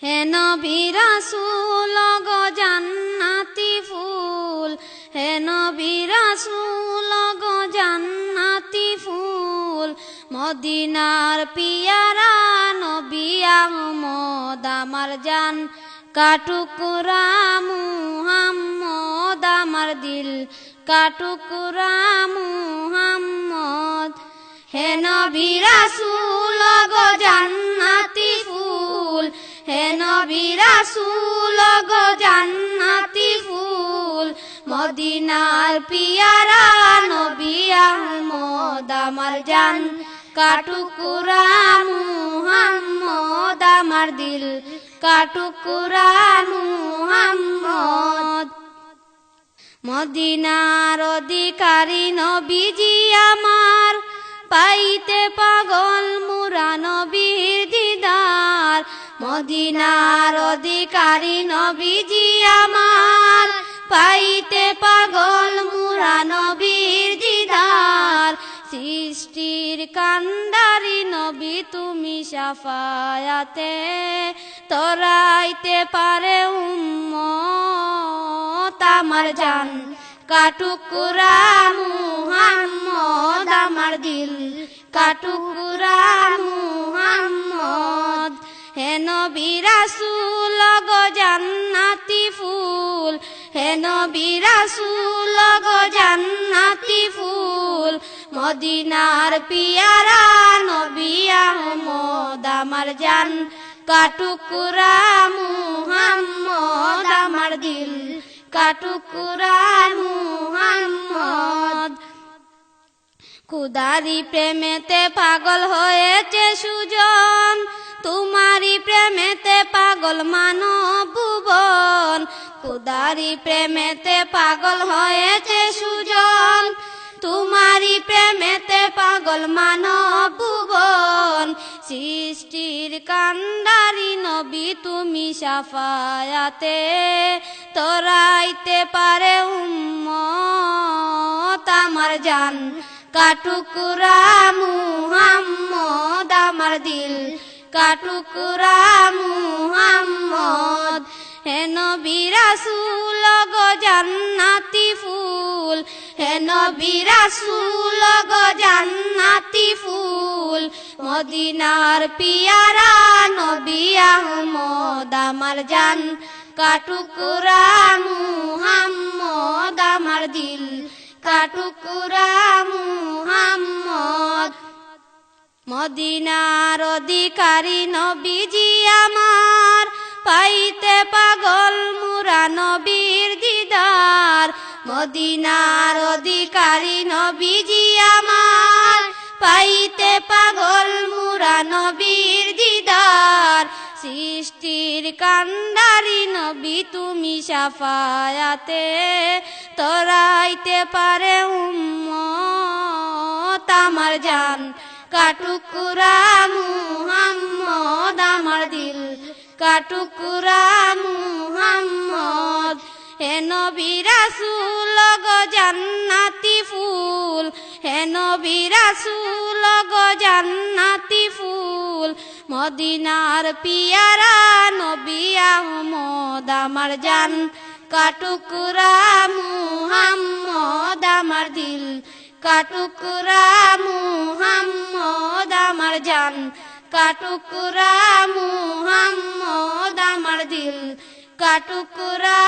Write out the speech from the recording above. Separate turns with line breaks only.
হে নবী রাসূল গো জান্নাতি ফুল, হে নবী রাসূল গো জান্নাতি ফুল, মদিনার পিয়ারা নবী আহমদ আমার জান কাটুকুরা মুহাম্মদ আমার দিল কাটুকুরা মুহাম্মদ। হে নবী রাসূল গো জান্নাতি ফুল, হে নবী রাসূল গো জান্নাতি ফুল, মদিনার পিয়ারা নবী আহমদ আমার জান কাটুকুরা মুহাম্মদ আমার দিল কাটুকুরা মুহাম্মদ। মদিনার অধিকারী নবীজি আমার, পাইতে পাগল মুরা নবীর দিদার। মদিনার অধিকারী নবীজি আমার, পাইতে পাগল মুরা নবীর দিদার। সৃষ্টির কান্ডারি নবী তুমি শাফায়াতে, তরাইতে পারে উম্মত আমার জান কাটুকুরা মুহাম্মদ আমার দিল কাটুকুরা মুহাম্মদ। হে নবী রাসূল গো জান্নাতি ফুল, হে নবী রাসূল গো জান্নাতি ফুল, মদিনার পিয়ারা নবী আহমদ আমার জান কাটুকুরা মুহাম্মদ আমার দিল কাটুকুরা মুহাম্মদ। খুদারি প্রেমেতে পাগল হয়েছে সুজন, তোমারি প্রেমেতে পাগল মানব ভুবন। খুদারি প্রেমেতে পাগল হয়েছে সুজন, তোমারি প্রেমেতে পাগল মানব ভুবন। সৃষ্টির কান্ডারি নবী তুমি শাফায়াতে, তরাইতে পারে উম্মত আমার জান কাটুকুরা মুহাম্মদ আমার দিল কাটুকুরা মুহাম্মদ। হে নবী রাসূল গো জান্নাতি ফুল, হে নবী রাসূল গো জান্নাতি ফুল, মদিনার পিয়ারা নবী আহমদ আমার জান কাটুকুরা মুহাম্মদ আমার দিল কাটুকুরা মুহাম্মদ। মদিনার অধিকারী নবীজি আমার, পাইতে পাগল মুরা নবীর দিদার। মদিনার অধিকারী নবীজি আমার, পাইতে পাগল মুরা নবীর দিদার। সৃষ্টির কান্ডারি নবী তুমি শাফায়াতে, তরাইতে পারে উম্মত আমার জান কাটুকুরা মুহাম্মদ আমার দিল কাটুকুরা মুহাম্মদ। হে নবী রাসূল গো জান্নাতি ফুল, হে নবী রাসূল গো জান্নাতি ফুল, মদিনার পিয়ারা নবী আহমদ আমার জান কাটুকুরা মুহাম্মদ আমার দিল কাটুকুরা মুহাম্মদ আমার জান কাটুকুরা মুহাম্মদ আমার দিল কাটুকুরা